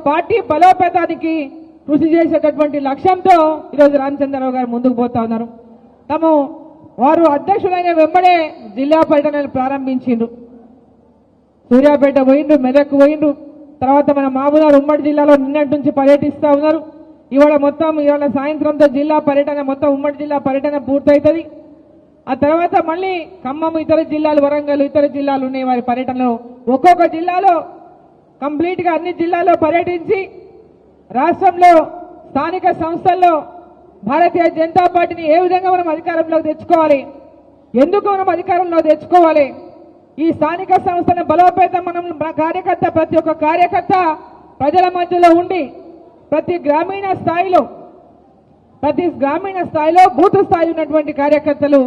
Party బలోపేతానికి కృషి చేసేటటువంటి లక్ష్యంతో ఈరోజు రామచంద్రరావు గారు ముందుకు పోతా ఉన్నారు. వారు అధ్యక్షులైన వెంబడే జిల్లా పర్యటనలు ప్రారంభించిండ్రు. సూర్యాపేట పోయిండ్రు, మెదక్ పోయిండ్రు, తర్వాత మన మహబూబ్నగర్ ఉమ్మడి జిల్లాలో నిన్నటి నుంచి పర్యటిస్తూ ఉన్నారు. ఇవాళ సాయంత్రంతో జిల్లా పర్యటన మొత్తం ఉమ్మడి జిల్లా పర్యటన పూర్తవుతుంది. ఆ తర్వాత మళ్ళీ ఖమ్మం, ఇతర జిల్లాలు, వరంగల్, ఇతర జిల్లాలు ఉన్నాయి వారి పర్యటనలో. ఒక్కొక్క జిల్లాలో కంప్లీట్ గా అన్ని జిల్లాల్లో పర్యటించి రాష్ట్రంలో స్థానిక సంస్థల్లో భారతీయ జనతా పార్టీని ఏ విధంగా మనం అధికారంలోకి తెచ్చుకోవాలి, ఎందుకు మనం అధికారంలో తెచ్చుకోవాలి, ఈ స్థానిక సంస్థల బలోపేతం మనం ప్రతి ఒక్క కార్యకర్త ప్రజల మధ్యలో ఉండి ప్రతి గ్రామీణ స్థాయిలో బూత్ స్థాయి ఉన్నటువంటి కార్యకర్తలు,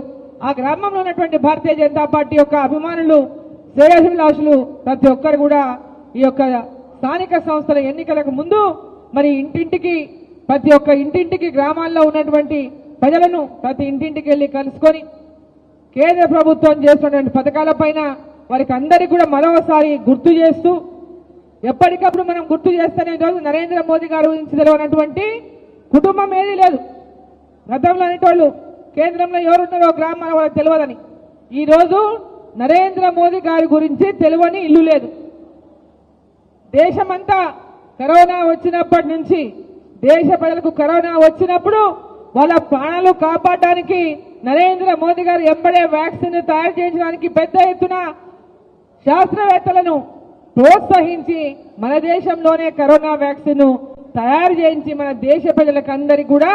ఆ గ్రామంలో ఉన్నటువంటి భారతీయ జనతా పార్టీ యొక్క అభిమానులు, శ్రేయభిలాషులు ప్రతి ఒక్కరు కూడా ఈ యొక్క స్థానిక సంస్థల ఎన్నికలకు ముందు మరి ప్రతి ఒక్క ఇంటింటికి గ్రామాల్లో ఉన్నటువంటి ప్రజలను ప్రతి ఇంటింటికి వెళ్లి కలుసుకొని కేంద్ర ప్రభుత్వం చేస్తున్నటువంటి పథకాలపైన వారికి అందరికీ కూడా మరోసారి గుర్తు చేస్తూ, ఎప్పటికప్పుడు మనం గుర్తు చేస్తూనే రోజు నరేంద్ర మోదీ గారి గురించి తెలియనటువంటి కుటుంబం ఏదీ లేదు. గతంలో అనేటోళ్ళు కేంద్రంలో ఎవరున్నారో గ్రామాల వాళ్ళకి తెలియదని, ఈరోజు నరేంద్ర మోదీ గారి గురించి తెలియని ఇల్లు లేదు. దేశమంతా కరోనా వచ్చినప్పటి నుంచి దేశ ప్రజలకు కరోనా వచ్చినప్పుడు వాళ్ళ ప్రాణాలు కాపాడడానికి నరేంద్ర మోదీ గారు ఎంబడే వ్యాక్సిన్ తయారు చేయించడానికి పెద్ద ఎత్తున శాస్త్రవేత్తలను ప్రోత్సహించి మన దేశంలోనే కరోనా వ్యాక్సిన్ తయారు చేయించి మన దేశ ప్రజలకందరికీ కూడా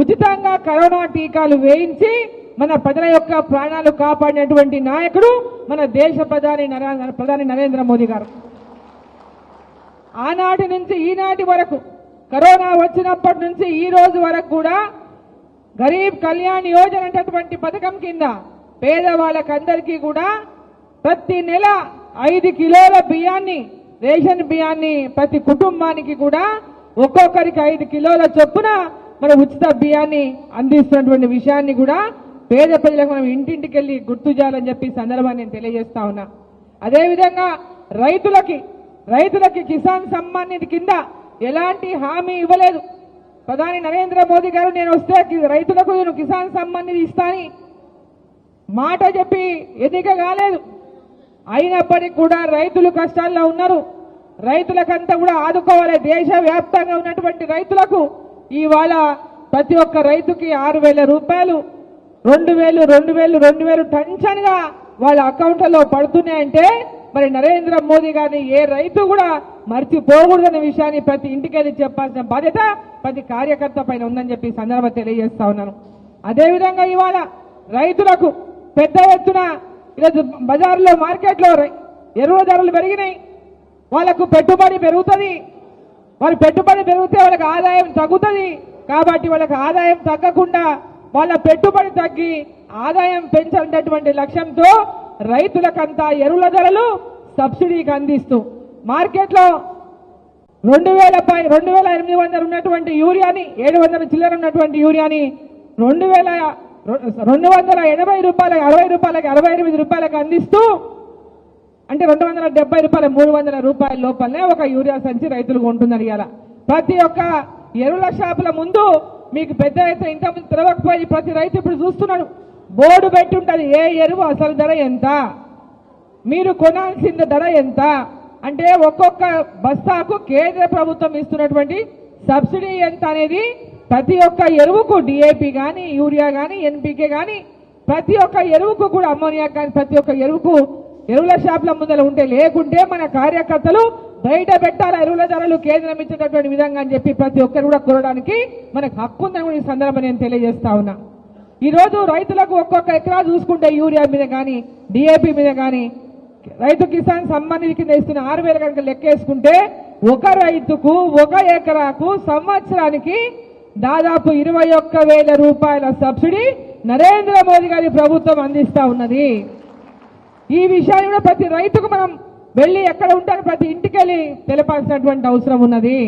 ఉచితంగా కరోనా టీకాలు వేయించి మన ప్రజల యొక్క ప్రాణాలు కాపాడినటువంటి నాయకుడు మన దేశ ప్రధాని నరేంద్ర మోదీ గారు. ఆనాటి నుంచి ఈనాటి వరకు కరోనా వచ్చినప్పటి నుంచి ఈ రోజు వరకు కూడా గరీబ్ కళ్యాణ్ యోజన అనేటటువంటి పథకం కింద పేదవాళ్ళకందరికీ కూడా ప్రతి నెల 5 కిలోల బియ్యాన్ని, రేషన్ బియ్యాన్ని ప్రతి కుటుంబానికి కూడా ఒక్కొక్కరికి 5 కిలోల చొప్పున మన ఉచిత బియ్యాన్ని అందిస్తున్నటువంటి విషయాన్ని కూడా పేద ప్రజలకు మనం ఇంటింటికి వెళ్ళి గుర్తు చేయాలని చెప్పి సందర్భాన్ని నేను తెలియజేస్తా ఉన్నా. అదేవిధంగా రైతులకి కిసాన్ సమ్మాన్ నిధి కింద ఎలాంటి హామీ ఇవ్వలేదు. ప్రధాని నరేంద్ర మోదీ గారు నేను వస్తే రైతులకు నేను కిసాన్ సమ్మాన్ నిధి ఇస్తాని మాట చెప్పి ఎన్నిక కాలేదు. అయినప్పటికీ కూడా రైతులు కష్టాల్లో ఉన్నారు. రైతులకంతా కూడా ఆదుకోవాలి. దేశవ్యాప్తంగా ఉన్నటువంటి రైతులకు ఇవాళ ప్రతి ఒక్క రైతుకి 6,000 రూపాయలు, 2,000 టెన్షన్ గా వాళ్ళ అకౌంట్లలో పడుతున్నాయంటే మరి నరేంద్ర మోదీ గారిని ఏ రైతు కూడా మర్చిపోకూడదనే విషయాన్ని ప్రతి ఇంటికి వెళ్ళి చెప్పాల్సిన బాధ్యత ప్రతి కార్యకర్త పైన ఉందని చెప్పి సందర్భంగా తెలియజేస్తా ఉన్నాను. అదేవిధంగా ఇవాళ రైతులకు పెద్ద ఎత్తున ఈరోజు బజార్లో, మార్కెట్లో ఎరువుల ధరలు పెరిగినాయి. వాళ్ళకు పెట్టుబడి పెరుగుతుంది. వారి పెట్టుబడి పెరిగితే వాళ్ళకి ఆదాయం తగ్గుతుంది. కాబట్టి వాళ్ళకి ఆదాయం తగ్గకుండా వాళ్ళ పెట్టుబడి తగ్గి ఆదాయం పెంచాలనేటువంటి లక్ష్యంతో రైతులకంతా ఎరువుల ధరలు సబ్సిడీకి అందిస్తూ మార్కెట్లో 2,800 ఉన్నటువంటి యూరియాని, 700 చిల్లర ఉన్నటువంటి యూరియాని 2,280 రూపాయలకి, 60 రూపాయలకి, 68 రూపాయలకు అందిస్తూ, అంటే 270 రూపాయలు, 300 రూపాయల లోపలనే ఒక యూరియా సంచి రైతులకు ఉంటుందని. ఇలా ప్రతి ఒక్క ఎరువుల షాపుల ముందు మీకు పెద్ద ఎత్తున ఇంతకుముందు తెలవకపోయి ప్రతి రైతు ఇప్పుడు చూస్తున్నాడు, బోర్డు పెట్టి ఉంటుంది. ఏ ఎరువు అసలు ధర ఎంత, మీరు కొనాల్సిన ధర ఎంత, అంటే ఒక్కొక్క బస్తాకు కేంద్ర ప్రభుత్వం ఇస్తున్నటువంటి సబ్సిడీ ఎంత అనేది ప్రతి ఒక్క ఎరువుకు, డిఏపి కానీ, యూరియా కానీ, ఎన్పికే కానీ, ప్రతి ఒక్క ఎరువుకు కూడా, అమ్మోనియా కానీ ప్రతి ఒక్క ఎరువుకు ఎరువుల షాపుల ముందర ఉంటే, లేకుంటే మన కార్యకర్తలు బయట పెట్టాలి ఎరువుల ధరలు కేంద్రం ఇచ్చేటటువంటి విధంగా అని చెప్పి ప్రతి ఒక్కరు కూడా కోరడానికి మనకు హక్కు ఉందని కూడా ఈ సందర్భం నేను తెలియజేస్తా ఉన్నా. ఈ రోజు రైతులకు ఒక్కొక్క ఎకరా చూసుకుంటే యూరియా మీద కానీ, డిఏపి మీద కానీ, రైతు కిసాన్ సమ్మాన్ నిధి కింద ఇస్తున్న 6,000 కనుక లెక్కేసుకుంటే ఒక రైతుకు 1 ఎకరాకు సంవత్సరానికి దాదాపు 21,000 రూపాయల సబ్సిడీ నరేంద్ర మోదీ గారి ప్రభుత్వం అందిస్తా ఉన్నది. ఈ విషయాన్ని కూడా ప్రతి రైతుకు మనం వెళ్ళి ఎక్కడ ఉంటారో ప్రతి ఇంటికి వెళ్ళి తెలపాల్సినటువంటి అవసరం ఉన్నది.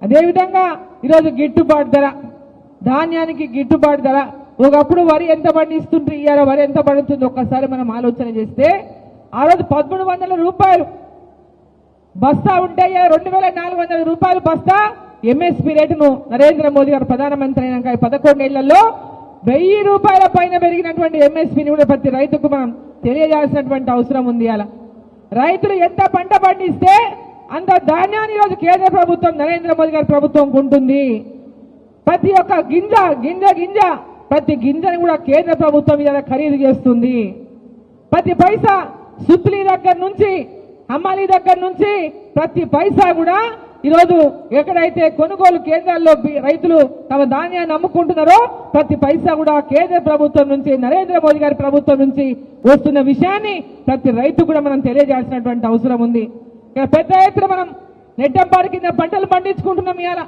అదేవిధంగా ఈరోజు గిట్టుబాటు ధర, ధాన్యానికి గిట్టుబాటు ధర. ఒకప్పుడు వరి ఎంత పండిస్తుంటే ఇయ్యాల వరి ఎంత పడుతుంది ఒక్కసారి మనం ఆలోచన చేస్తే, ఆ రోజు 1,300 రూపాయలు బస్తా ఉంటే 2400 రూపాయలు బస్తా ఎంఎస్పీ రేటును నరేంద్ర మోదీ గారు ప్రధానమంత్రి అయినాక 11 ఏళ్లలో 1000 రూపాయల పైన పెరిగినటువంటి ఎంఎస్పీని కూడా ప్రతి రైతుకు మనం తెలియజేయాల్సినటువంటి అవసరం ఉంది. అలా రైతులు ఎంత పంట పండిస్తే అంత ధాన్యాన్ని ఈరోజు కేంద్ర ప్రభుత్వం నరేంద్ర మోదీ గారి ప్రభుత్వం ఉంటుంది. ప్రతి ఒక్క గింజ ప్రతి గింజను కూడా కేంద్ర ప్రభుత్వం ఇలా ఖరీదు చేస్తుంది. ప్రతి పైసా సుత్లీ దగ్గర నుంచి హమాలీ దగ్గర నుంచి ప్రతి పైసా కూడా ఈరోజు ఎక్కడైతే కొనుగోలు కేంద్రాల్లో రైతులు తమ ధాన్యాన్ని అమ్ముకుంటున్నారో ప్రతి పైసా కూడా కేంద్ర ప్రభుత్వం నుంచి నరేంద్ర మోదీ గారి ప్రభుత్వం నుంచి వస్తున్న విషయాన్ని ప్రతి రైతు కూడా మనం తెలియజేయాల్సినటువంటి అవసరం ఉంది. ఇక పెద్ద ఎత్తున మనం నెట్టంపాడు కింద పంటలు పండించుకుంటున్నాం. ఇవాళ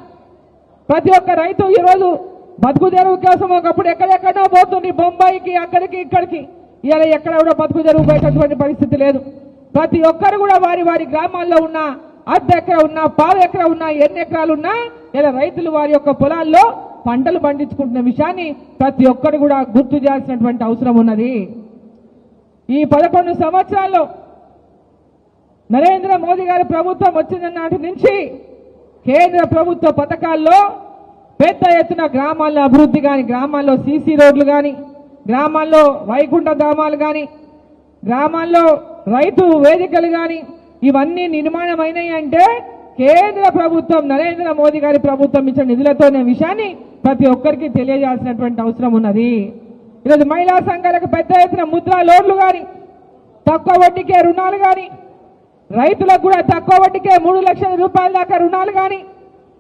ప్రతి ఒక్క రైతు ఈరోజు బతుకు తెరువు కోసం ఒకప్పుడు ఎక్కడెక్కడో పోతుంది, బొంబాయికి అక్కడికి ఇక్కడికి. ఇవాళ ఎక్కడ కూడా బతుకు తెరువు పోయేటటువంటి పరిస్థితి లేదు. ప్రతి ఒక్కరు కూడా వారి వారి గ్రామాల్లో ఉన్న అర్ధ ఎకరా ఉన్నా, పావు ఎకరా ఉన్నా, ఎన్ని ఎకరాలు ఉన్నా ఇలా రైతులు వారి యొక్క పొలాల్లో పంటలు పండించుకుంటున్న విషయాన్ని ప్రతి ఒక్కరు కూడా గుర్తు చేయాల్సినటువంటి అవసరం ఉన్నది. ఈ 11 సంవత్సరాల్లో నరేంద్ర మోదీ గారి ప్రభుత్వం వచ్చిన నాటి నుంచి కేంద్ర ప్రభుత్వ పథకాల్లో పెద్ద ఎత్తున గ్రామాల్లో అభివృద్ధి కానీ, గ్రామాల్లో సీసీ రోడ్లు కానీ, గ్రామాల్లో వైకుంఠ ధామాలు కానీ, గ్రామాల్లో రైతు వేదికలు కానీ ఇవన్నీ నిర్మాణమైనాయి అంటే కేంద్ర ప్రభుత్వం నరేంద్ర మోదీ గారి ప్రభుత్వం ఇచ్చిన నిధులతోనే విషయాన్ని ప్రతి ఒక్కరికి తెలియజేయాల్సినటువంటి అవసరం ఉన్నది. ఈరోజు మహిళా సంఘాలకు పెద్ద ఎత్తున ముద్రా లోన్లు కానీ, తక్కువ వడ్డీకే రుణాలు కానీ, రైతులకు కూడా తక్కువ వడ్డీకే 3 లక్షల రూపాయల దాకా రుణాలు కానీ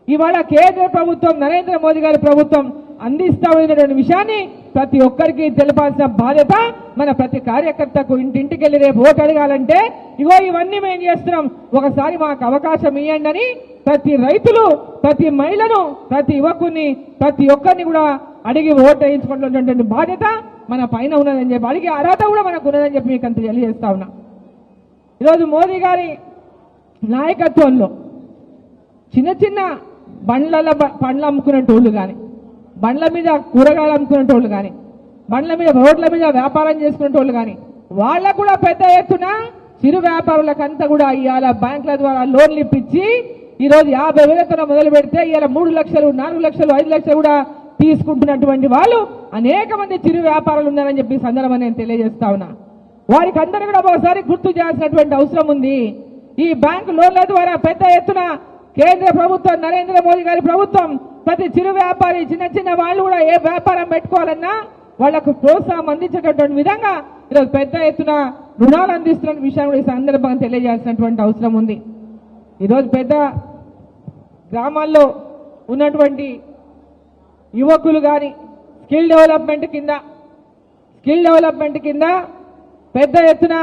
ఇవాళ కేంద్ర ప్రభుత్వం నరేంద్ర మోదీ గారి ప్రభుత్వం అందిస్తామనేటువంటి విషయాన్ని ప్రతి ఒక్కరికి తెలపాల్సిన బాధ్యత మన ప్రతి కార్యకర్తకు. ఇంటింటికి వెళ్ళి రేపు ఓటు అడగాలంటే ఇగో ఇవన్నీ మేము చేస్తున్నాం, ఒకసారి మాకు అవకాశం ఇవ్వండి అని ప్రతి రైతులు, ప్రతి మహిళను, ప్రతి యువకుని, ప్రతి ఒక్కరిని కూడా అడిగి ఓటు వేయించుకున్నటువంటి బాధ్యత మన పైన ఉన్నదని చెప్పి, అడిగే అర్హత కూడా మనకు ఉన్నదని చెప్పి మీకు అంత తెలియజేస్తా ఉన్నా. ఈరోజు మోదీ గారి నాయకత్వంలో చిన్న చిన్న పండ్లు అమ్ముకునేటోళ్ళు కానీ, బండ్ల మీద కూరగాయలు అమ్ముకునేటోళ్ళు కానీ, బండ్ల మీద రోడ్ల మీద వ్యాపారం చేసుకునేటోళ్ళు కానీ వాళ్ళకు కూడా పెద్ద ఎత్తున చిరు వ్యాపారులకంతా కూడా ఇవాళ బ్యాంకుల ద్వారా లోన్లు ఇప్పించి ఈరోజు 50,000 మొదలు పెడితే ఇవాళ 3 లక్షలు, 4 లక్షలు, 5 లక్షలు కూడా తీసుకుంటున్నటువంటి వాళ్ళు అనేక మంది చిరు వ్యాపారాలు ఉన్నారని చెప్పి సందర్భం నేను తెలియజేస్తా ఉన్నా. వారికి అందరూ కూడా ఒకసారి గుర్తు చేయాల్సినటువంటి అవసరం ఉంది. ఈ బ్యాంకు లోన్ల ద్వారా పెద్ద ఎత్తున కేంద్ర ప్రభుత్వం నరేంద్ర మోదీ గారి ప్రభుత్వం ప్రతి చిరు వ్యాపారి, చిన్న చిన్న వాళ్ళు కూడా ఏ వ్యాపారం పెట్టుకోవాలన్నా వాళ్లకు ప్రోత్సాహం అందించేటటువంటి విధంగా ఈరోజు పెద్ద ఎత్తున రుణాలు అందిస్తున్న విషయం కూడా ఈ సందర్భంగా తెలియజేయాల్సినటువంటి అవసరం ఉంది. ఈరోజు పెద్ద గ్రామాల్లో ఉన్నటువంటి యువకులు కానీ స్కిల్ డెవలప్మెంట్ కింద పెద్ద ఎత్తున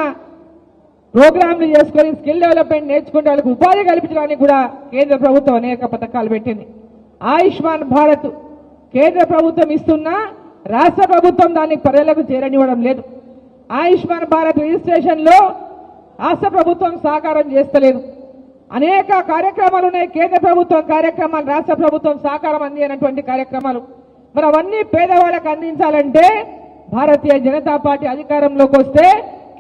ప్రోగ్రాంలు చేసుకొని స్కిల్ డెవలప్మెంట్ నేర్చుకుంటే వాళ్ళకి ఉపాధి కల్పించడానికి కూడా కేంద్ర ప్రభుత్వం అనేక పథకాలు పెట్టింది. ఆయుష్మాన్ భారత్ కేంద్ర ప్రభుత్వం ఇస్తున్నా రాష్ట్ర ప్రభుత్వం దాన్ని ప్రజలకు చేరనివ్వడం లేదు. ఆయుష్మాన్ భారత్ రిజిస్ట్రేషన్ లో రాష్ట్ర ప్రభుత్వం సహకారం చేస్తలేదు. అనేక కార్యక్రమాలు ఉన్నాయి, కేంద్ర ప్రభుత్వం కార్యక్రమాలు, రాష్ట్ర ప్రభుత్వం సహకారం అందినటువంటి కార్యక్రమాలు. మరి అవన్నీ పేదవాళ్ళకు అందించాలంటే భారతీయ జనతా పార్టీ అధికారంలోకి వస్తే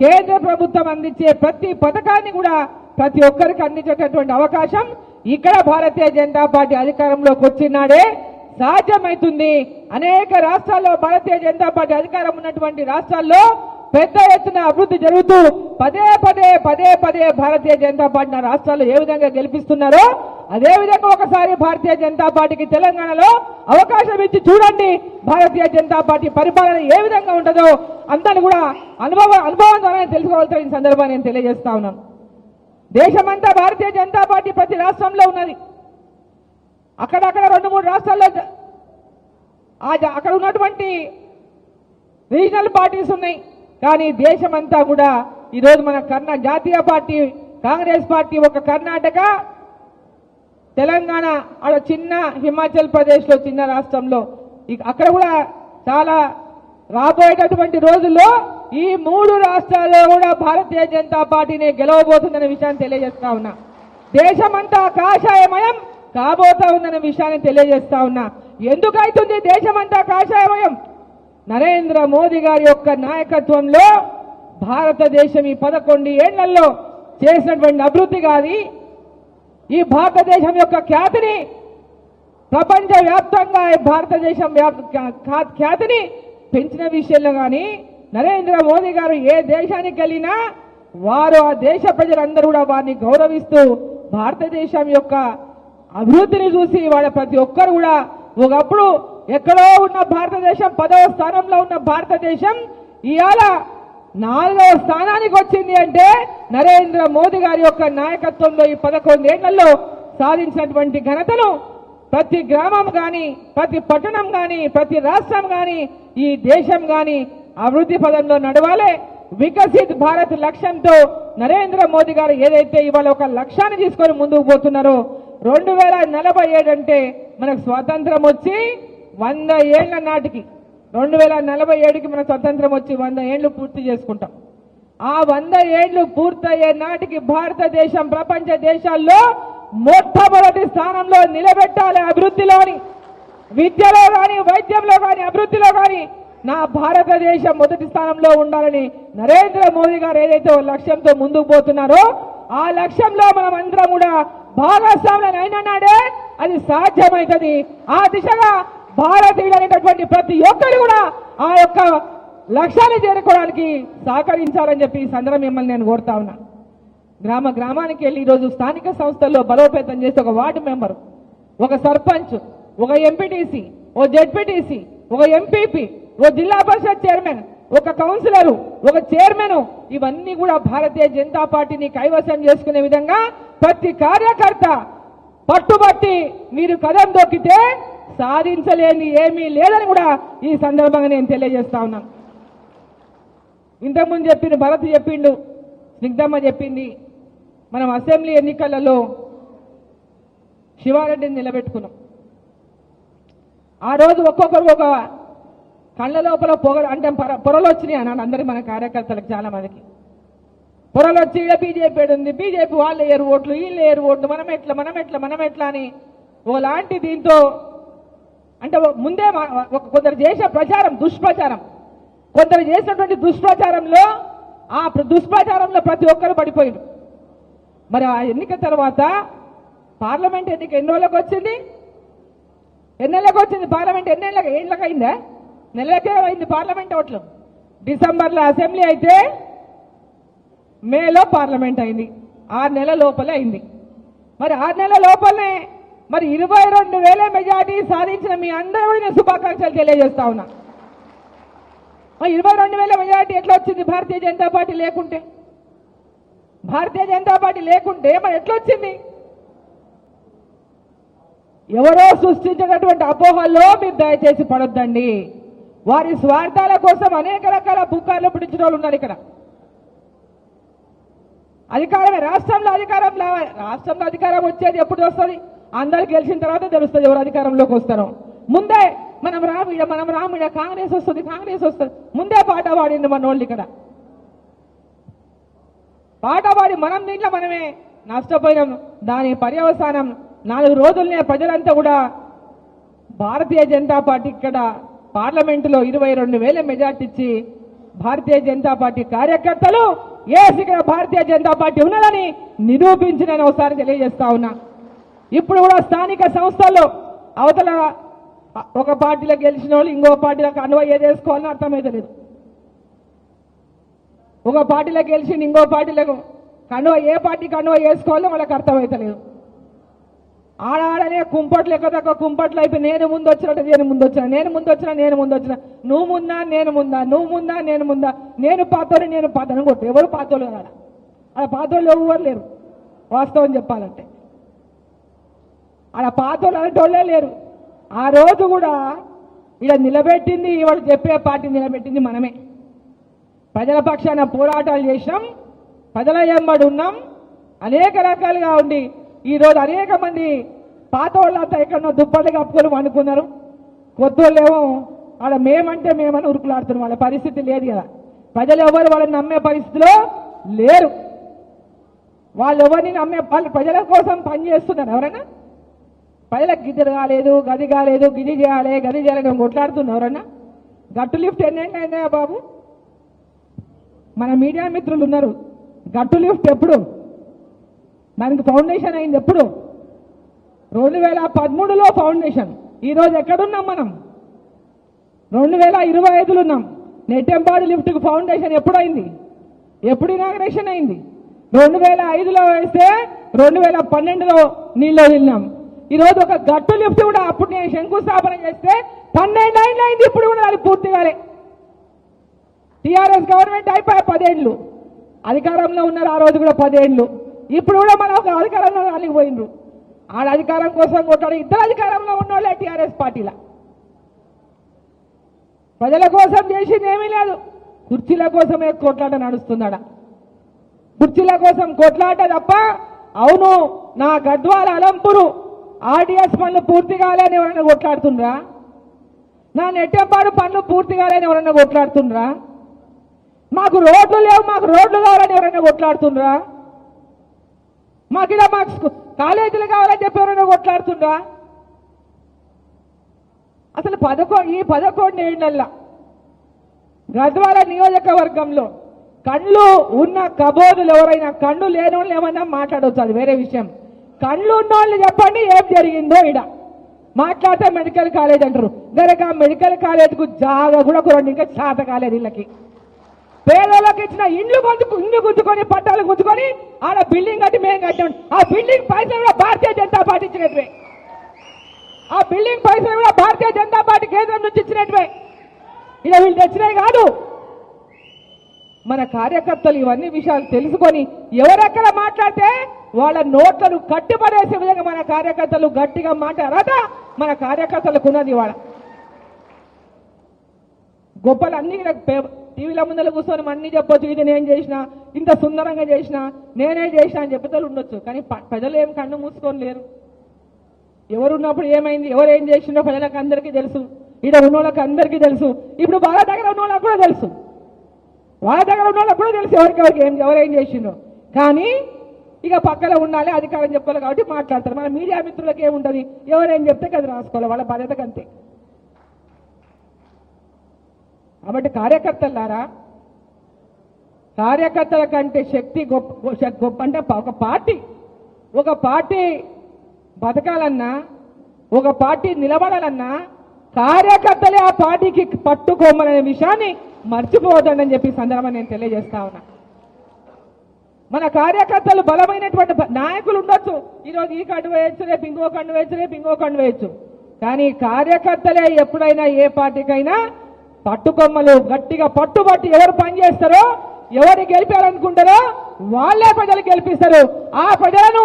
కేంద్ర ప్రభుత్వం అందించే ప్రతి పథకాన్ని కూడా ప్రతి ఒక్కరికి అందించేటటువంటి అవకాశం ఇక్కడ భారతీయ జనతా పార్టీ అధికారంలోకి వచ్చినాడే సాధ్యమవుతుంది. అనేక రాష్ట్రాల్లో భారతీయ జనతా పార్టీ అధికారం ఉన్నటువంటి రాష్ట్రాల్లో పెద్ద ఎత్తున అభివృద్ధి జరుగుతూ పదే పదే భారతీయ జనతా పార్టీ రాష్ట్రాల్లో ఏ విధంగా గెలిపిస్తున్నారో అదే విధంగా ఒకసారి భారతీయ జనతా పార్టీకి తెలంగాణలో అవకాశం ఇచ్చి చూడండి. భారతీయ జనతా పార్టీ పరిపాలన ఏ విధంగా ఉంటుందో అందరూ కూడా అనుభవం ద్వారా తెలుసుకోవాల్సిన ఈ సందర్భాన్ని నేను తెలియజేస్తా ఉన్నాను. దేశమంతా భారతీయ జనతా పార్టీ ప్రతి రాష్ట్రంలో ఉన్నది. అక్కడక్కడ 2-3 రాష్ట్రాల్లో అక్కడ ఉన్నటువంటి రీజనల్ పార్టీస్ ఉన్నాయి. కానీ దేశమంతా కూడా ఈరోజు మన జాతీయ పార్టీ కాంగ్రెస్ పార్టీ ఒక కర్ణాటక, తెలంగాణ, అక్కడ చిన్న హిమాచల్ ప్రదేశ్ లో చిన్న రాష్ట్రంలో అక్కడ కూడా చాలా రాబోయేటటువంటి రోజుల్లో ఈ 3 రాష్ట్రాల్లో కూడా భారతీయ జనతా పార్టీనే గెలవబోతుందనే విషయాన్ని తెలియజేస్తా ఉన్నా. దేశమంతా కాషాయమయం కాబోతా ఉందనే విషయాన్ని తెలియజేస్తా ఉన్నా. ఎందుకైతుంది దేశమంతా కాషాయమయం? నరేంద్ర మోదీ గారి యొక్క నాయకత్వంలో భారతదేశం ఈ 11 ఏళ్లలో చేసినటువంటి అభివృద్ధి కానీ, ఈ భారతదేశం యొక్క ఖ్యాతిని ప్రపంచ వ్యాప్తంగా భారతదేశం ఖ్యాతిని పెంచిన విషయంలో కానీ నరేంద్ర మోదీ గారు ఏ దేశానికి వెళ్ళినా వారు ఆ దేశ ప్రజలందరూ కూడా వారిని గౌరవిస్తూ భారతదేశం యొక్క అభివృద్ధిని చూసి వాళ్ళ ప్రతి ఒక్కరు కూడా ఒకప్పుడు ఎక్కడో ఉన్న భారతదేశం 10వ స్థానంలో ఉన్న భారతదేశం ఇవాళ 4వ స్థానానికి వచ్చింది అంటే నరేంద్ర మోదీ గారి యొక్క నాయకత్వంలో ఈ 11 ఏళ్లలో సాధించినటువంటి ఘనతను ప్రతి గ్రామం కానీ ప్రతి పట్టణం కానీ ప్రతి రాష్ట్రం కానీ ఈ దేశం కానీ అభివృద్ధి పదంలో నడవాలి. వికసిత్ భారత్ లక్ష్యంతో నరేంద్ర మోదీ గారు ఏదైతే ఇవాళ ఒక లక్ష్యాన్ని తీసుకొని ముందుకు పోతున్నారో 2047 అంటే మనకు స్వాతంత్రం వచ్చి 100 ఏళ్ల నాటికి 2047కి మన స్వతంత్రం వచ్చి 100 ఏళ్లు పూర్తి చేసుకుంటాం. ఆ 100 ఏళ్లు పూర్తయ్యే నాటికి భారతదేశం ప్రపంచ దేశాల్లో మొట్టమొదటి స్థానంలో నిలబెట్టాలి. అభివృద్ధిలోని విద్యలో కానీ వైద్యంలో కానీ అభివృద్ధిలో కానీ నా భారతదేశం మొదటి స్థానంలో ఉండాలని నరేంద్ర మోదీ గారు ఏదైతే లక్ష్యంతో ముందుకు పోతున్నారో ఆ లక్ష్యంలో మనం అందరం కూడా భాగస్వాములను అయిన నాడే అది సాధ్యమవుతుంది. ఆ దిశగా భారతీయులు అనేటటువంటి ప్రతి ఒక్కరు కూడా ఆ యొక్క లక్ష్యాన్ని చేరుకోవడానికి సహకరించాలని చెప్పి ఈ సందర్భం మిమ్మల్ని నేను కోరుతా ఉన్నా. గ్రామానికి వెళ్ళి ఈరోజు స్థానిక సంస్థల్లో బలోపేతం చేసి ఒక వార్డు మెంబర్, ఒక సర్పంచ్, ఒక ఎంపీటీసీ, ఓ జెడ్పీటీసీ, ఒక ఎంపీపీ, ఓ జిల్లా పరిషత్ చైర్మన్, ఒక కౌన్సిలరు, ఒక చైర్మన్, ఇవన్నీ కూడా భారతీయ జనతా పార్టీని కైవసం చేసుకునే విధంగా ప్రతి కార్యకర్త పట్టుబట్టి మీరు కదం దొక్కితే సాధించలేని ఏమీ లేదని కూడా ఈ సందర్భంగా నేను తెలియజేస్తా ఉన్నాను. ఇంతకుముందు చెప్పిన భరత్ చెప్పిండు, స్నిగ్ధమ్మ చెప్పింది, మనం అసెంబ్లీ ఎన్నికలలో శివారెడ్డిని నిలబెట్టుకున్నాం. ఆ రోజు ఒక్కొక్కరు ఒక కళ్ళ లోపల పొరలు వచ్చినాయి అన్నాడు అందరి మన కార్యకర్తలకు చాలా మందికి. పొరలు వచ్చి ఇలా బీజేపీ ఉంది, బీజేపీ వాళ్ళు ఏరు ఓట్లు, వీళ్ళు ఏరు ఓట్లు, మనం ఎట్లా అని ఒకలాంటి దీంతో అంటే ముందే కొందరు చేసే ప్రచారం దుష్ప్రచారం, కొందరు చేసినటువంటి దుష్ప్రచారంలో ఆ దుష్ప్రచారంలో ప్రతి ఒక్కరు పడిపోయింది. మరి ఆ ఎన్నిక తర్వాత పార్లమెంట్ ఎన్నిక ఎన్ని రోజులకు వచ్చింది? ఎన్నేళ్ళకి వచ్చింది పార్లమెంట్? ఏళ్ళకి అయిందా? నెలలకే అయింది పార్లమెంట్ ఓట్లు. డిసెంబర్లో అసెంబ్లీ అయితే మేలో పార్లమెంట్ అయింది. 6 నెలల లోపలే అయింది. మరి 6 నెలల లోపలనే మరి 22,000 మెజార్టీ సాధించిన మీ అందరూ కూడా నేను శుభాకాంక్షలు తెలియజేస్తా ఉన్నా. మరి 22,000 మెజార్టీ ఎట్లా వచ్చింది? భారతీయ జనతా పార్టీ లేకుంటే. భారతీయ జనతా పార్టీ లేకుంటే మరి ఎట్లా వచ్చింది? ఎవరో సృష్టించినటువంటి అపోహల్లో మీరు దయచేసి పడొద్దండి. వారి స్వార్థాల కోసం అనేక రకాల పుకార్లు పుట్టించిన వాళ్ళు ఉన్నారు. ఇక్కడ అధికారమే, రాష్ట్రంలో అధికారం వచ్చేది ఎప్పుడు వస్తుంది? అందరు గెలిచిన తర్వాత తెలుస్తుంది ఎవరు అధికారంలోకి వస్తారో. ముందే మనం రామిడ కాంగ్రెస్ వస్తుంది ముందే పాట పాడింది మన వాళ్ళు. ఇక్కడ పాట పాడి మనం దీంట్లో మనమే నష్టపోయినాం. దాని పర్యవసానం 4 రోజులనే ప్రజలంతా కూడా భారతీయ జనతా పార్టీ ఇక్కడ పార్లమెంటులో 22,000 మెజార్టీ ఇచ్చి భారతీయ జనతా పార్టీ కార్యకర్తలు ఇక్కడ భారతీయ జనతా పార్టీ ఉన్నదని నిరూపించిన ఒకసారి తెలియజేస్తా ఉన్నా. ఇప్పుడు కూడా స్థానిక సంస్థల్లో అవతల ఒక పార్టీలో గెలిచిన వాళ్ళు ఇంకో పార్టీలకు అనువ ఏదేసుకోవాలని అర్థమైతే లేదు. ఒక పార్టీలో గెలిచి ఇంకో పార్టీలకు ఏ పార్టీకి అనువ వేసుకోవాలో వాళ్ళకి అర్థమైతలేదు. ఆడనే కుంపట్లు ఎక్కువ కుంపట్లు అయిపోయి నేను ముందు వచ్చినట్టు నేను ముందు వచ్చిన నువ్వు ముందా నేను ముందా నేను పాతోని కొట్టు. ఎవరు పాతోళ్ళు కదా, అలా పాతోళ్ళు ఎవరు లేరు. వాస్తవం చెప్పాలంటే అలా పాతోళ్ళు అనేటోళ్ళే లేరు. ఆ రోజు కూడా ఇలా నిలబెట్టింది వాళ్ళు చెప్పే పార్టీ నిలబెట్టింది మనమే. ప్రజల పక్షాన పోరాటాలు చేసినాం, ప్రజల ఎంబడి ఉన్నాం, అనేక రకాలుగా ఉండి ఈరోజు అనేక మంది పాత వాళ్ళంతా ఎక్కడో దుప్పట్లు కప్పుకొని అనుకున్నారు. కొత్త వాళ్ళేమో అలా మేమని ఉరుకులాడుతున్నారు. వాళ్ళ పరిస్థితి లేదు కదా. ప్రజలు ఎవరు వాళ్ళని నమ్మే పరిస్థితిలో లేరు. వాళ్ళు ఎవరిని నమ్మే వాళ్ళు ప్రజల కోసం పనిచేస్తున్నారు. ఎవరైనా ప్రజలకు గిద్దరు కాలేదు, గది కాలేదు, గిది చేయాలని కొట్లాడుతున్నారు. ఎవరన్నా గట్టు లిఫ్ట్ ఎన్నేళ్ళైందా బాబు? మన మీడియా మిత్రులు ఉన్నారు. గట్టు లిఫ్ట్ ఎప్పుడు? దానికి ఫౌండేషన్ అయింది ఎప్పుడు? 2013లో ఫౌండేషన్. ఈరోజు ఎక్కడున్నాం మనం? 2025లో ఉన్నాం. నెట్టెంపాడు లిఫ్ట్ ఫౌండేషన్ ఎప్పుడైంది? ఎప్పుడు ఇనాగ్రేషన్ అయింది? 2005లో వేస్తే 2012లో నీళ్ళు వదిలినాం. ఈరోజు ఒక గట్టు లిఫ్ట్ కూడా అప్పుడు నేను శంకుస్థాపన చేస్తే 12 ఏళ్ళు అయింది, ఇప్పుడు కూడా అది పూర్తి కాలే. టీఆర్ఎస్ గవర్నమెంట్ అయిపోయా 10 ఏళ్ళు, అధికారంలో ఉన్నారు ఆ రోజు కూడా 10 ఏళ్ళు. ఇప్పుడు కూడా మనం ఒక అధికారంలో వాళ్ళకి పోయినరు. ఆడ అధికారం కోసం కొట్టాడు. ఇద్దరు అధికారంలో ఉన్న వాళ్ళే టీఆర్ఎస్ పార్టీల. ప్రజల కోసం చేసింది ఏమీ లేదు, కుర్చీల కోసమే కొట్లాట నడుస్తున్నాడ. కుర్చీల కోసం కొట్లాట తప్ప. అవును, నా గద్వాల అలంపూరు ఆర్డీఎస్ పనులు పూర్తి కాలేని ఎవరైనా కొట్లాడుతుండ్రా? నా నెట్టెంపాడు పనులు పూర్తి కాలేని ఎవరైనా కొట్లాడుతుండ్రా? మాకు రోడ్లు లేవు, మాకు రోడ్లు కావాలని ఎవరైనా కొట్లాడుతుండ్రా? మాకు ఇలా మాకు కాలేజీలు కావాలని చెప్పి ఎవరైనా కొట్లాడుతుండ్రా? అసలు ఈ 11 ఏళ్లల్లా గద్వాల నియోజకవర్గంలో కళ్ళు ఉన్న కబోదులు ఎవరైనా, కళ్ళు లేని వాళ్ళు ఏమన్నా మాట్లాడవచ్చు, అది వేరే విషయం. కళ్ళు ఉన్న వాళ్ళు చెప్పండి ఏం జరిగిందో. ఇడ మాట్లాడితే మెడికల్ కాలేజ్ అంటారు. గనక మెడికల్ కాలేజ్కు జాగా కూడా కొన్ని ఇంకా శాత కాలేదు. వీళ్ళకి పేదలకు ఇచ్చిన ఇండ్లు గుంజుకొని పట్టాలు గుంజుకొని ఆడ బిల్డింగ్ కట్టి మేము కట్టాం. ఆ బిల్డింగ్ పైసలు కూడా భారతీయ జనతా పార్టీ ఇచ్చినట్వే. ఆ బిల్డింగ్ పైసలు కూడా భారతీయ జనతా పార్టీ కేంద్రం నుంచి ఇచ్చినట్వే. ఇలా వీళ్ళు తెచ్చినాయి కాదు. మన కార్యకర్తలు ఇవన్నీ విషయాలు తెలుసుకొని ఎవరెక్కడ మాట్లాడితే వాళ్ళ నోట్లను కట్టిపడేసే విధంగా మన కార్యకర్తలు గట్టిగా మాట్లాడారట. మన కార్యకర్తలకు ఉన్నది వాళ్ళ గొప్పలు అన్ని టీవీల ముందర కూర్చొని అన్ని చెప్పొచ్చు. ఇది నేను చేసిన, ఇంత సుందరంగా చేసిన, నేనే చేసిన అని చెప్పుతూ ఉండొచ్చు. కానీ ప్రజలు ఏం కన్ను మూసుకొని లేరు. ఎవరున్నప్పుడు ఏమైంది, ఎవరు ఏం చేసిండో ప్రజలకు అందరికీ తెలుసు. ఇక్కడ ఉన్న వాళ్ళకి అందరికీ తెలుసు. ఇప్పుడు వాళ్ళ దగ్గర ఉన్న వాళ్ళకి కూడా తెలుసు. వాళ్ళ దగ్గర ఉన్న వాళ్ళకి కూడా తెలుసు ఎవరికెవరికి ఎవరేం చేసిండో. కానీ ఇక పక్కన ఉండాలి, అధికారం చెప్పుకోవాలి కాబట్టి మాట్లాడతారు. మన మీడియా మిత్రులకు ఏముంటుంది, ఎవరేం చెప్తే అది రాసుకోవాలి, వాళ్ళ బాధ్యతకు అంతే. కాబట్టి కార్యకర్తలారా, కార్యకర్తల కంటే శక్తి గొప్ప అంటే ఒక పార్టీ బతకాలన్నా, ఒక పార్టీ నిలబడాలన్నా కార్యకర్తలే ఆ పార్టీకి పట్టుకోమనే విషయాన్ని మర్చిపోవద్దని చెప్పి సందర్భంగా నేను తెలియజేస్తా ఉన్నా. మన కార్యకర్తలు బలమైనటువంటి నాయకులు ఉండొచ్చు. ఈరోజు ఈ కండు వేయచ్చు, రేపు ఇంకో కండు వేయచ్చు, రేపు ఇంకో కండు వేయచ్చు. కానీ కార్యకర్తలే ఎప్పుడైనా ఏ పార్టీకైనా పట్టుకొమ్మలు గట్టిగా పట్టుబట్టి ఎవరు పనిచేస్తారో, ఎవరు గెలిపారనుకుంటారో వాళ్ళే ప్రజలు గెలిపిస్తారు. ఆ ప్రజలను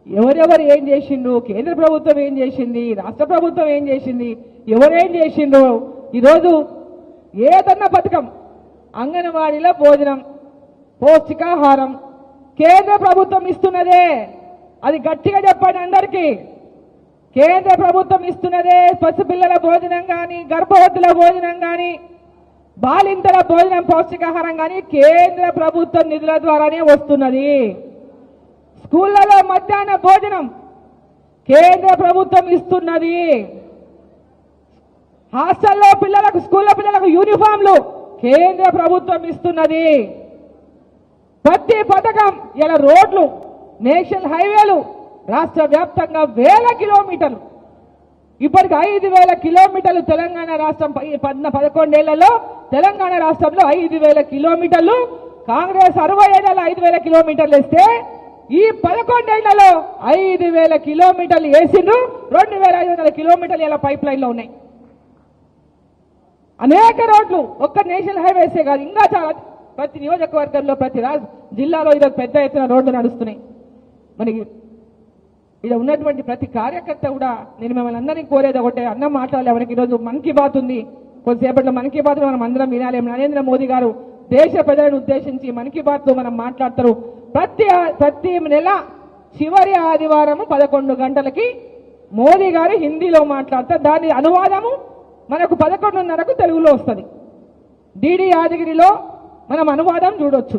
ఎవరెవరు ఏం చేసిండు, కేంద్ర ప్రభుత్వం ఏం చేసింది, రాష్ట్ర ప్రభుత్వం ఏం చేసింది, ఎవరేం చేసిండు. ఈరోజు ఏదన్నా పథకం, అంగన్వాడీలో భోజనం, పౌష్టికాహారం కేంద్ర ప్రభుత్వం ఇస్తున్నదే. అది గట్టిగా చెప్పండి అందరికీ. కేంద్ర ప్రభుత్వం ఇస్తున్నదే. పసిపిల్లల భోజనం కానీ, గర్భవతుల భోజనం కానీ, బాలింతల భోజనం, పౌష్టికాహారం కానీ కేంద్ర ప్రభుత్వం నిధుల ద్వారానే వస్తున్నది. స్కూళ్లలో మధ్యాహ్న భోజనం కేంద్ర ప్రభుత్వం ఇస్తున్నది. హాస్టల్లో పిల్లలకు, స్కూల్లో పిల్లలకు యూనిఫామ్లు కేంద్ర ప్రభుత్వం ఇస్తున్నది. ప్రతి పథకం, ఇలా రోడ్లు, నేషనల్ హైవేలు రాష్ట్ర వ్యాప్తంగా 1000 కిలోమీటర్లు, ఇప్పటికి 5000 కిలోమీటర్లు తెలంగాణ రాష్ట్రం 11 ఏళ్లలో తెలంగాణ రాష్ట్రంలో 5000 కిలోమీటర్లు. కాంగ్రెస్ 60 ఏళ్లలో 5000 కిలోమీటర్లు ఇస్తే ఈ 11 ఏళ్లలో 5000 కిలోమీటర్లు వేసిండ్రు. 2500 కిలోమీటర్లు ఇలా పైప్ లైన్ లో ఉన్నాయి. అనేక రోడ్లు, ఒక్క నేషనల్ హైవేసే కాదు, ఇంకా చాలా ప్రతి నియోజకవర్గంలో, ప్రతి జిల్లాలో ఈరోజు పెద్ద ఎత్తున రోడ్లు నడుస్తున్నాయి. మనకి ఇక్కడ ఉన్నటువంటి ప్రతి కార్యకర్త కూడా నేను మిమ్మల్ని అందరినీ కోరేది ఒకటే, అన్నం మాట్లాడాలి. మనకి ఈరోజు మన్ కీ బాత్ ఉంది. కొద్దిసేపట్లో మన్ కీ బాత్ మనం అందరం వినాలి. నరేంద్ర మోదీ గారు దేశ ప్రజలను ఉద్దేశించి మన్ కీ బాత్ మనం మాట్లాడతారు. ప్రతి నెల చివరి ఆదివారం 11 గంటలకి మోదీ గారు హిందీలో మాట్లాడతారు. దాని అనువాదము మనకు 11:30కు తెలుగులో వస్తుంది. డిడి యాదగిరిలో మనం అనువాదం చూడొచ్చు.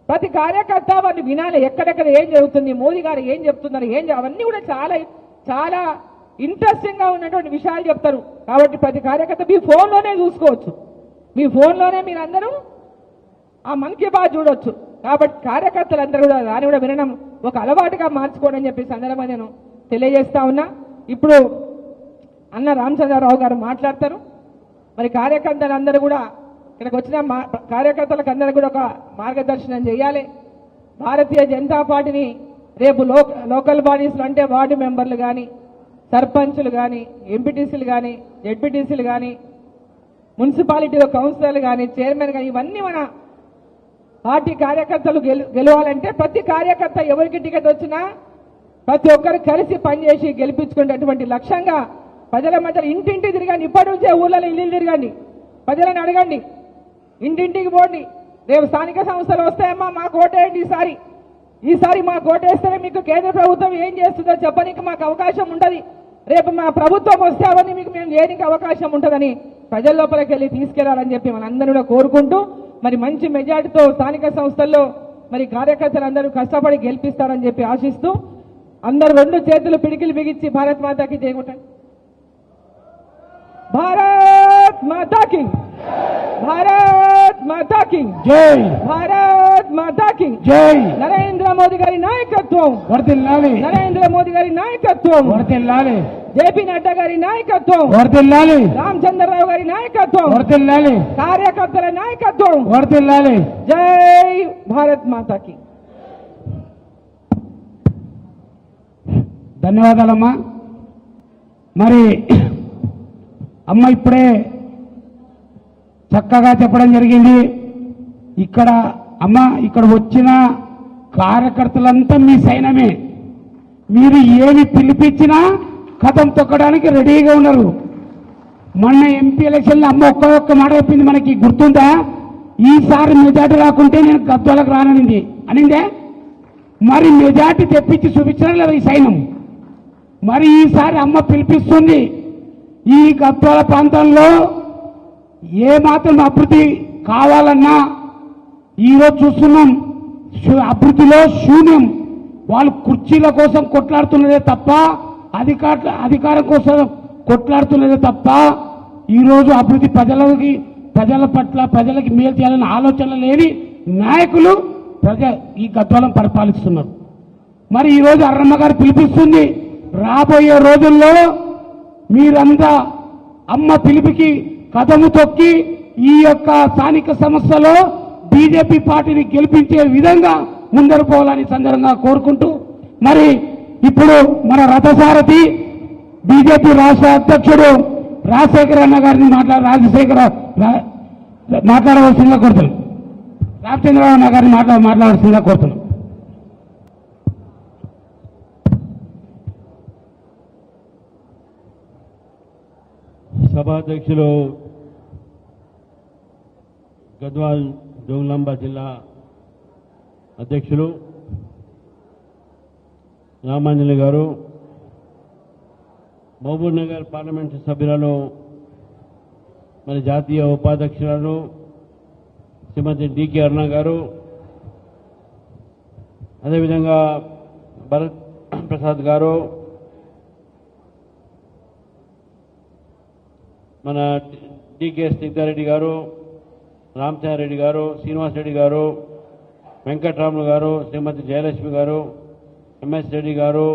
ప్రతి కార్యకర్త వారిని వినాలి. ఎక్కడెక్కడ ఏం జరుగుతుంది, మోదీ గారు ఏం చెప్తున్నారు, అవన్నీ కూడా చాలా చాలా ఇంట్రెస్టింగ్ గా ఉన్నటువంటి విషయాలు చెప్తారు. కాబట్టి ప్రతి కార్యకర్త మీ ఫోన్లోనే చూసుకోవచ్చు. మీ ఫోన్లోనే మీరందరూ ఆ మన్ కీ బాత్ చూడొచ్చు. కాబట్టి కార్యకర్తలందరూ కూడా దాన్ని కూడా వినడం ఒక అలవాటుగా మార్చుకోవడం చెప్పి సందర్భంగా నేను తెలియజేస్తా ఉన్నా. ఇప్పుడు అన్న రామచంద్రరావు గారు మాట్లాడతారు. మరి కార్యకర్తలందరూ కూడా ఇక్కడికి వచ్చిన కార్యకర్తలకు అందరూ కూడా ఒక మార్గదర్శనం చేయాలి. భారతీయ జనతా పార్టీని రేపు లోకల్ బాడీస్లో అంటే వార్డు మెంబర్లు కానీ, సర్పంచులు కానీ, ఎంపీటీసీలు కానీ, జెడ్పీటీసీలు కానీ, మున్సిపాలిటీలో కౌన్సిలర్లు కానీ, చైర్మన్ కానీ, ఇవన్నీ మన పార్టీ కార్యకర్తలు గెలవాలంటే ప్రతి కార్యకర్త ఎవరికి టికెట్ వచ్చినా ప్రతి ఒక్కరు కలిసి పనిచేసి గెలిపించుకునేటువంటి లక్ష్యంగా ప్రజల మధ్యలో ఇంటింటి తిరగండి. ఇప్పటి నుంచే ఊళ్ళలో ఇల్లు తిరగండి, ప్రజలను అడగండి, ఇంటింటికి పోండి. రేపు స్థానిక సంస్థలు వస్తాయమ్మా మాకు ఓటేయండి, ఈసారి మాకు ఓటేస్తేనే మీకు కేంద్ర ప్రభుత్వం ఏం చేస్తుందో చెప్పడానికి మాకు అవకాశం ఉంటుంది, రేపు మా ప్రభుత్వం వస్తే అవన్నీ మీకు మేము చేయడానికి అవకాశం ఉంటుందని ప్రజల లోపలికి వెళ్ళి తీసుకెళ్లాలని చెప్పి మనందరూ కూడా కోరుకుంటూ, మరి మంచి మెజార్టీతో స్థానిక సంస్థల్లో మరి కార్యకర్తలందరూ కష్టపడి గెలిపిస్తారని చెప్పి ఆశిస్తూ అందరూ రెండు చేతులు పిడికిలు బిగించి భారత్ మాతాకి చేయకుంటాను. భారత్ మాతాకి, భారత్ మాతాకి జై, భారత్ మాతాకి జై. నరేంద్ర మోదీ గారి నాయకత్వం వర్ధిల్లాలి, నరేంద్ర మోదీ గారి నాయకత్వం వర్ధిల్లాలి, జేపీ నడ్డా గారి నాయకత్వం వర్ధిల్లాలి, రామచంద్రరావు గారి నాయకత్వం వర్ధిల్లాలి, కార్యకర్తల నాయకత్వం వర్ధిల్లాలి. జై భారత్ మాతాకి. ధన్యవాదాలమ్మా. మరి అమ్మ ఇప్పుడే చక్కగా చెప్పడం జరిగింది. ఇక్కడ అమ్మ ఇక్కడ వచ్చిన కార్యకర్తలంతా మీ సైన్యమే. మీరు ఏమి పిలిపించినా కథం తొక్కడానికి రెడీగా ఉన్నారు. మొన్న ఎంపీ ఎలక్షన్లో అమ్మ ఒక్క మాట చెప్పింది, మనకి గుర్తుందా? ఈసారి మెజార్టీ రాకుంటే నేను గద్వాలకు రాననింది అనిందే. మరి మెజార్టీ తెప్పించి చూపించడం లేదా ఈ సైన్యం? మరి ఈసారి అమ్మ పిలిపిస్తుంది. ఈ గద్వాల ప్రాంతంలో ఏ మాత్రం అభివృద్ధి కావాలన్నా ఈరోజు చూస్తున్నాం, అభివృద్ధిలో శూన్యం. వాళ్ళు కుర్చీల కోసం కొట్లాడుతున్నదే తప్ప, అధికారం కోసం కొట్లాడుతున్నదే తప్ప ఈరోజు అభివృద్ధి ప్రజల పట్ల ప్రజలకి మేలు చేయాలనే ఆలోచన లేని నాయకులు ఈ గద్వాలను పరిపాలిస్తున్నారు. మరి ఈరోజు అర్రమ్మ గారు పిలిపిస్తుంది, రాబోయే రోజుల్లో మీరంతా అమ్మ పిలిపికి కదము తొక్కి ఈ యొక్క స్థానిక సంస్థలో బీజేపీ పార్టీని గెలిపించే విధంగా ముందరు పోవాలని సందర్భంగా కోరుకుంటూ, మరి ఇప్పుడు మన రథసారథి బీజేపీ రాష్ట్ర అధ్యక్షుడు రాజశేఖర అన్న గారిని మాట్లాడవలసిందిగా కోరుతున్నాం. రామచంద్రరావు అన్న గారిని మాట్లాడవలసిందిగా కోరుతున్నాం. సభాధ్యక్షులు గద్వాల్ జోగులాంబ జిల్లా అధ్యక్షులు రామాంజలి గారు, మహబూబ్ నగర్ పార్లమెంటు సభ్యులను, మరి జాతీయ ఉపాధ్యక్షురాలు శ్రీమతి డికే అరుణ గారు, అదేవిధంగా భరత్ ప్రసాద్ గారు, మన డికే స్నిగ్ధారెడ్డి గారు, రామచంద్రారెడ్డి గారు, శ్రీనివాసరెడ్డి గారు, వెంకట్రాములు గారు, శ్రీమతి జయలక్ష్మి గారు, ఎంఎస్ రెడ్డి గారు,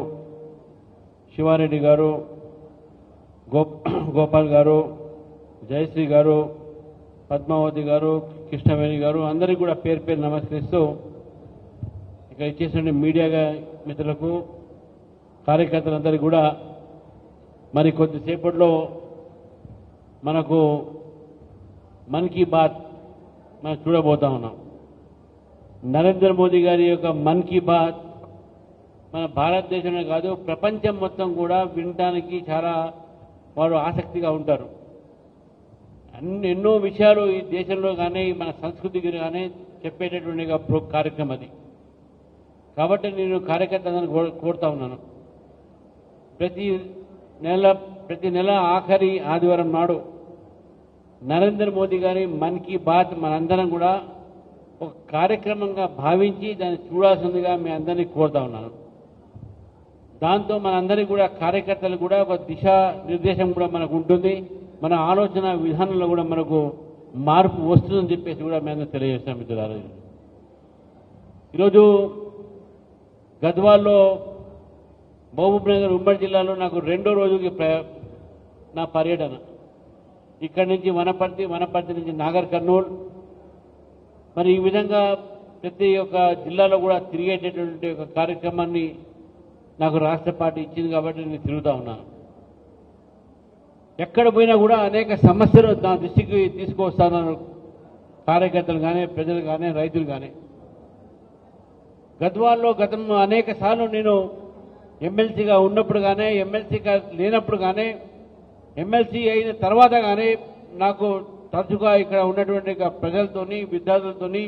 శివారెడ్డి గారు, గోపాల్ గారు, జయశ్రీ గారు, పద్మావతి గారు, కృష్ణవేణి గారు, అందరికీ కూడా పేరు పేరు నమస్కరిస్తూ ఇక్కడ ఇచ్చేసిన మీడియా మిత్రులకు, కార్యకర్తలందరికీ కూడా మరి కొద్దిసేపట్లో మనకు మన్ కీ బాత్ మనం చూడబోతా ఉన్నాం. నరేంద్ర మోదీ గారి యొక్క మన్ కీ బాత్ మన భారతదేశమే కాదు ప్రపంచం మొత్తం కూడా వినడానికి చాలా వారు ఆసక్తిగా ఉంటారు. ఎన్నో విషయాలు ఈ దేశంలో కానీ మన సంస్కృతికి కానీ చెప్పేటటువంటి కార్యక్రమం అది. కాబట్టి నేను కార్యకర్తలను కోరుతా ఉన్నాను, ప్రతి నెల ఆఖరి ఆదివారం నాడు నరేంద్ర మోదీ గారి మన్ కీ బాత్ మనందరం కూడా ఒక కార్యక్రమంగా భావించి దాన్ని చూడాల్సిందిగా మీ అందరినీ కోరుతా ఉన్నాను. దాంతో మనందరికీ కూడా కార్యకర్తలు కూడా ఒక దిశా నిర్దేశం కూడా మనకు ఉంటుంది, మన ఆలోచన విధానంలో కూడా మనకు మార్పు వస్తుందని చెప్పేసి కూడా మేము తెలియజేస్తాం మిత్రులారా. ఈరోజు గద్వాల్లో మహబూబ్ నగర్ ఉమ్మడి జిల్లాలో నాకు రెండో రోజుకి నా పర్యటన. ఇక్కడి నుంచి వనపర్తి నుంచి నాగర్ కర్నూల్, మరి ఈ విధంగా ప్రతి ఒక్క జిల్లాలో కూడా తిరిగేటటువంటి ఒక కార్యక్రమాన్ని నాకు రాష్ట్ర పార్టీ ఇచ్చింది కాబట్టి నేను తిరుగుతూ ఉన్నాను. ఎక్కడ పోయినా కూడా అనేక సమస్యలు నా దృష్టికి తీసుకొస్తాను, కార్యకర్తలు కానీ, ప్రజలు కానీ, రైతులు కానీ. గద్వాల్లో గతంలో అనేక సార్లు నేను ఎమ్మెల్సీగా ఉన్నప్పుడు కానీ, ఎమ్మెల్సీగా లేనప్పుడు కానీ, ఎమ్మెల్సీ అయిన తర్వాత కానీ నాకు తరచుగా ఇక్కడ ఉన్నటువంటి ప్రజలతోని, విద్యార్థులతోని,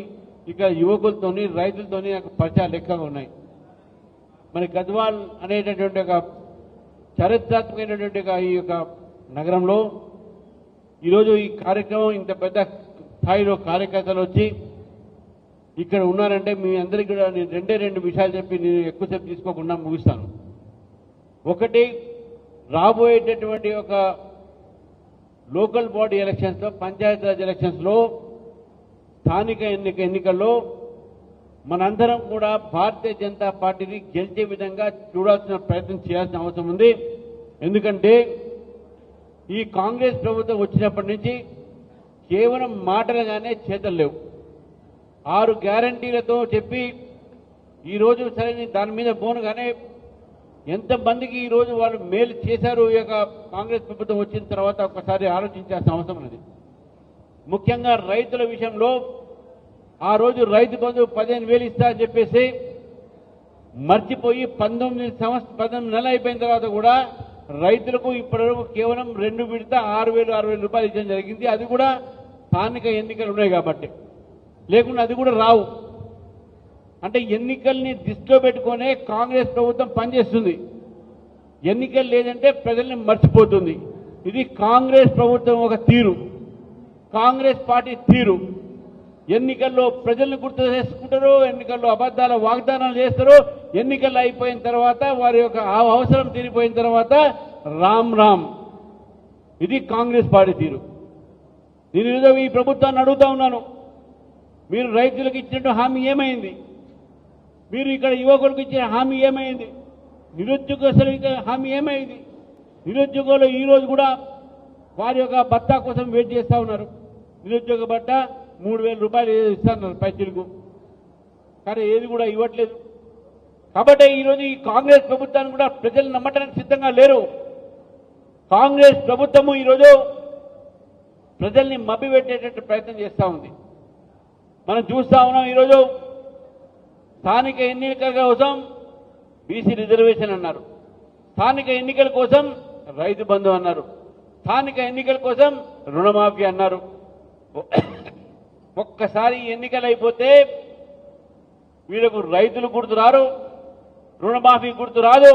ఇక్కడ యువకులతోని, రైతులతోని నాకు పరిచయాలు ఎక్కువగా ఉన్నాయి. మరి గద్వాల్ అనేటటువంటి ఒక చారిత్రాత్మకమైనటువంటి ఈ యొక్క నగరంలో ఈరోజు ఈ కార్యక్రమం ఇంత పెద్ద స్థాయిలో కార్యకర్తలు వచ్చి ఇక్కడ ఉన్నారంటే మీ అందరికీ కూడా నేను రెండు విషయాలు చెప్పి నేను ఎక్కువసేపు తీసుకోకుండా ముగిస్తాను. ఒకటి, రాబోయేటటువంటి ఒక లోకల్ బాడీ ఎలక్షన్స్లో, పంచాయతీరాజ్ ఎలక్షన్స్లో, స్థానిక ఎన్నికల్లో మనందరం కూడా భారతీయ జనతా పార్టీని గెలిచే విధంగా చూడాల్సిన ప్రయత్నం చేయాల్సిన అవసరం ఉంది. ఎందుకంటే ఈ కాంగ్రెస్ ప్రభుత్వం వచ్చినప్పటి నుంచి కేవలం మాటలుగానే చేతలు లేవు. 6 గ్యారంటీలతో చెప్పి ఈరోజు సరే దాని మీద పోనుగానే ఎంతమందికి ఈరోజు వాళ్ళు మేలు చేశారు ఈ యొక్క కాంగ్రెస్ ప్రభుత్వం వచ్చిన తర్వాత ఒకసారి ఆలోచించాల్సిన అవసరం ఉంది. ముఖ్యంగా రైతుల విషయంలో ఆ రోజు రైతు బంధు 15,000 ఇస్తా అని చెప్పేసి మర్చిపోయి 19 నెలలు అయిపోయిన తర్వాత కూడా రైతులకు ఇప్పటివరకు కేవలం 2 విడత 6,000 రూపాయలు ఇచ్చడం జరిగింది. అది కూడా స్థానిక ఎన్నికలు ఉన్నాయి కాబట్టి, లేకుండా అది కూడా రావు. అంటే ఎన్నికల్ని దృష్టిలో పెట్టుకునే కాంగ్రెస్ ప్రభుత్వం పనిచేస్తుంది. ఎన్నికలు లేదంటే ప్రజల్ని మర్చిపోతుంది. ఇది కాంగ్రెస్ ప్రభుత్వం ఒక తీరు, కాంగ్రెస్ పార్టీ తీరు. ఎన్నికల్లో ప్రజల్ని గుర్తు చేసుకుంటారు, ఎన్నికల్లో అబద్ధాల వాగ్దానాలు చేస్తారు. ఎన్నికలు అయిపోయిన తర్వాత వారి యొక్క అవసరం తీరిపోయిన తర్వాత రామ్ రామ్. ఇది కాంగ్రెస్ పార్టీ తీరు. నేను ఏదో ఈ ప్రభుత్వాన్ని అడుగుతా ఉన్నాను, మీరు రైతులకు ఇచ్చినట్టు హామీ ఏమైంది? మీరు ఇక్కడ యువకులకు ఇచ్చిన హామీ ఏమైంది? నిరుద్యోగస్తులకు హామీ ఏమైంది? నిరుద్యోగులు ఈ రోజు కూడా వారి యొక్క భత్తా కోసం వెయిట్ చేస్తూ ఉన్నారు. నిరుద్యోగ భత్తా 3,000 రూపాయలు ఇస్తున్నారు పైసలకు, కానీ ఏది కూడా ఇవ్వట్లేదు. కాబట్టి ఈరోజు ఈ కాంగ్రెస్ ప్రభుత్వాన్ని కూడా ప్రజలు నమ్మటానికి సిద్ధంగా లేరు. కాంగ్రెస్ ప్రభుత్వము ఈరోజు ప్రజల్ని మభ్యపెట్టేటట్టు ప్రయత్నం చేస్తూ ఉంది. మనం చూస్తా ఉన్నాం. ఈరోజు స్థానిక ఎన్నికల కోసం బీసీ రిజర్వేషన్ అన్నారు, స్థానిక ఎన్నికల కోసం రైతు బంధు అన్నారు, స్థానిక ఎన్నికల కోసం రుణమాఫీ అన్నారు. ఒక్కసారి ఎన్నికలు అయిపోతే వీళ్ళకు రైతులు గుర్తురారు, రుణమాఫీ గుర్తురాదు,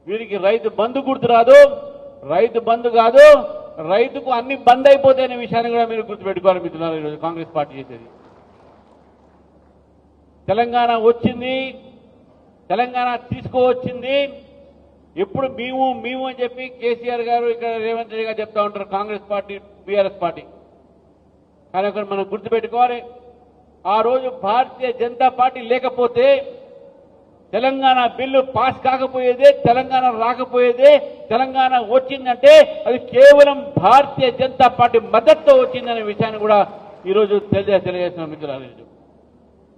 వీరికి రైతు బంధు గుర్తురాదు. రైతు బంధు కాదు, రైతుకు అన్ని బంద్ అయిపోతాయనే విషయాన్ని కూడా మీరు గుర్తుపెట్టుకోవాలి మిత్రులారా. ఈరోజు కాంగ్రెస్ పార్టీ చేసేది, తెలంగాణ వచ్చింది, తెలంగాణ తీసుకువచ్చింది. ఎప్పుడు మేము అని చెప్పి కేసీఆర్ గారు, ఇక్కడ రేవంత్ రెడ్డి గారు చెప్తా ఉంటారు, కాంగ్రెస్ పార్టీ, బీఆర్ఎస్ పార్టీ. కానీ ఒకటి మనం గుర్తుపెట్టుకోవాలి, ఆ రోజు భారతీయ జనతా పార్టీ లేకపోతే తెలంగాణ బిల్లు పాస్ కాకపోయేదే, తెలంగాణ రాకపోయేదే. తెలంగాణ వచ్చిందంటే అది కేవలం భారతీయ జనతా పార్టీ మద్దతుతో వచ్చిందనే విషయాన్ని కూడా ఈరోజు తెలియజేస్తున్నాం మిత్రులారా.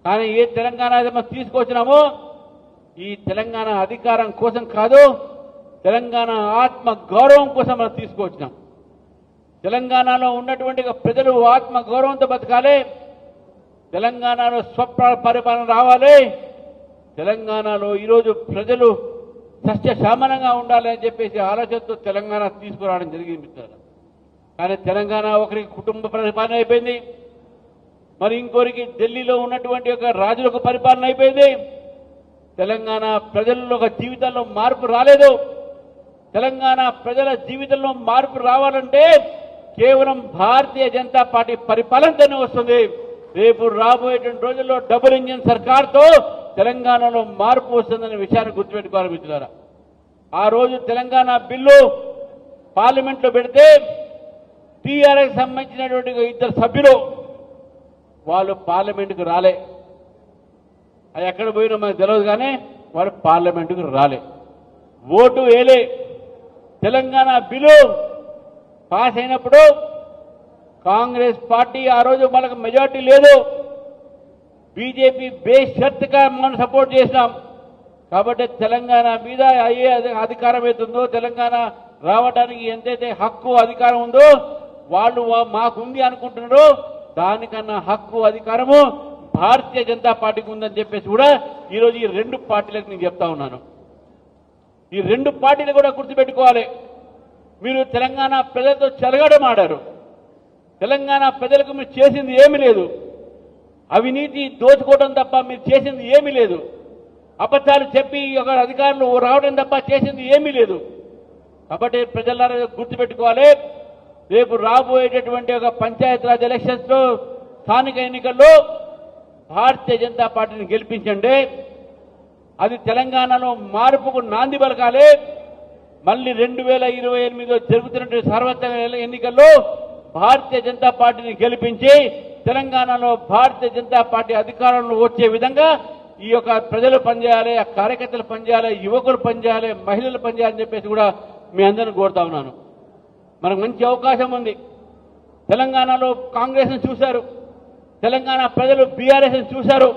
కానీ ఏ తెలంగాణ అయితే మనం తీసుకొచ్చినామో ఈ తెలంగాణ అధికారం కోసం కాదు, తెలంగాణ ఆత్మ గౌరవం కోసం మనం తీసుకొచ్చినాం. తెలంగాణలో ఉన్నటువంటి ప్రజలు ఆత్మ గౌరవంతో బతకాలి, తెలంగాణలో పరిపాలన రావాలి, తెలంగాణలో ఈరోజు ప్రజలు సస్యశ్యామలంగా ఉండాలి అని చెప్పేసి ఆలోచనతో తెలంగాణ తీసుకురావడం జరిగింది మిత్రులారా. కానీ తెలంగాణ ఒకరికి కుటుంబ పరిపాలన అయిపోయింది, మరి ఇంకోరికి ఢిల్లీలో ఉన్నటువంటి ఒక రాజులకు పరిపాలన అయిపోయింది. తెలంగాణ ప్రజల్లో ఒక జీవితంలో మార్పు రాలేదు. తెలంగాణ ప్రజల జీవితంలో మార్పు రావాలంటే కేవలం భారతీయ జనతా పార్టీ పరిపాలనతోనే వస్తుంది. రేపు రాబోయేటువంటి రోజుల్లో డబుల్ ఇంజిన్ సర్కార్తో తెలంగాణలో మార్పు వస్తుందనే విషయాన్ని గుర్తుపెట్టుకోవాలి మిత్రులారా. ఆ రోజు తెలంగాణ బిల్లు పార్లమెంట్లో పెడితే టీఆర్ఎస్ సంబంధించినటువంటి 2 సభ్యులు వాళ్ళు పార్లమెంటుకు రాలే. అది ఎక్కడ పోయినా మనకు తెలియదు, కానీ వాడు పార్లమెంటుకు రాలే, ఓటు వేలే. తెలంగాణ బిల్లు పాస్ అయినప్పుడు కాంగ్రెస్ పార్టీ ఆ రోజు మనకు మెజార్టీ లేదు, బీజేపీ బేషరతుగా మనం సపోర్ట్ చేసినాం. కాబట్టి తెలంగాణ మీద అయ్యే అధికారం అవుతుందో, తెలంగాణ రావడానికి ఎంతైతే హక్కు అధికారం ఉందో వాళ్ళు మాకుంది అనుకుంటున్నారో దానికన్నా హక్కు అధికారము భారతీయ జనతా పార్టీకి ఉందని చెప్పేసి కూడా ఈరోజు ఈ రెండు పార్టీలకు నేను చెప్తా ఉన్నాను. ఈ రెండు పార్టీలు కూడా గుర్తుపెట్టుకోవాలి. మీరు తెలంగాణ ప్రజలతో చెలగాటమాడారు. తెలంగాణ ప్రజలకు మీరు చేసింది ఏమీ లేదు, అవినీతి దోచుకోవడం తప్ప మీరు చేసింది ఏమీ లేదు, అబద్ధాలు చెప్పి ఒక అధికారులు రావడం తప్ప చేసింది ఏమీ లేదు. కాబట్టి ప్రజలారా గుర్తుపెట్టుకోవాలి, రేపు రాబోయేటటువంటి ఒక పంచాయతీరాజ్ ఎలక్షన్స్ లో స్థానిక ఎన్నికల్లో భారతీయ జనతా పార్టీని గెలిపించండి. అది తెలంగాణలో మార్పుకు నాంది పలకాలి. మళ్ళీ 2028లో జరుగుతున్నటువంటి సార్వత్రిక ఎన్నికల్లో భారతీయ జనతా పార్టీని గెలిపించి తెలంగాణలో భారతీయ జనతా పార్టీ అధికారంలో వచ్చే విధంగా ఈ యొక్క ప్రజలు పనిచేయాలి, ఆ కార్యకర్తలు పనిచేయాలి, యువకులు పనిచేయాలి, మహిళలు పనిచేయాలని చెప్పేసి కూడా మీ అందరిని కోరుతా ఉన్నాను. మనకు మంచి అవకాశం ఉంది. తెలంగాణలో కాంగ్రెస్ని చూశారు, తెలంగాణ ప్రజలు బీఆర్ఎస్ని చూశారు,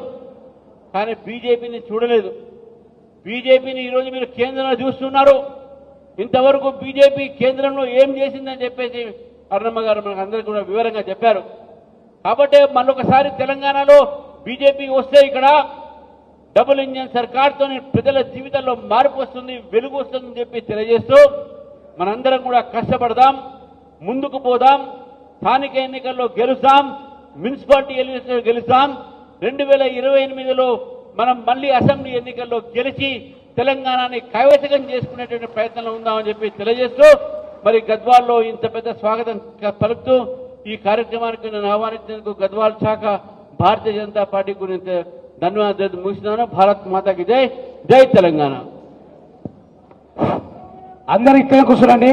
కానీ బీజేపీని చూడలేదు. బీజేపీని ఈరోజు మీరు కేంద్రంలో చూస్తున్నారు. ఇంతవరకు బీజేపీ కేంద్రంలో ఏం చేసిందని చెప్పేసి అరుణమ్మ గారు మనకు అందరికీ కూడా వివరంగా చెప్పారు. కాబట్టి మరొకసారి తెలంగాణలో బీజేపీ వస్తే ఇక్కడ డబుల్ ఇంజన్ సర్కార్తో ప్రజల జీవితాల్లో మార్పు వస్తుంది, వెలుగు వస్తుందని చెప్పి తెలియజేస్తూ మనందరం కూడా కష్టపడదాం, ముందుకు పోదాం, స్థానిక ఎన్నికల్లో గెలుస్తాం, మున్సిపాలిటీ ఎన్నికల్లో గెలుస్తాం. 2028లో మనం మళ్ళీ అసెంబ్లీ ఎన్నికల్లో గెలిచి తెలంగాణని కైవశం చేసుకునేటువంటి ప్రయత్నంలో ఉందామని చెప్పి తెలియజేస్తూ మరి గద్వాల్లో ఇంత పెద్ద స్వాగతం పలుకుతూ ఈ కార్యక్రమానికి నన్ను ఆహ్వానించేందుకు గద్వాల్ శాఖ భారతీయ జనతా పార్టీ గురించి ధన్యవాదాలు ముగిస్తున్నాను. భారత్ మాతాకి జై, జై తెలంగాణ. అందరు ఇక్కడ కూర్చోండి.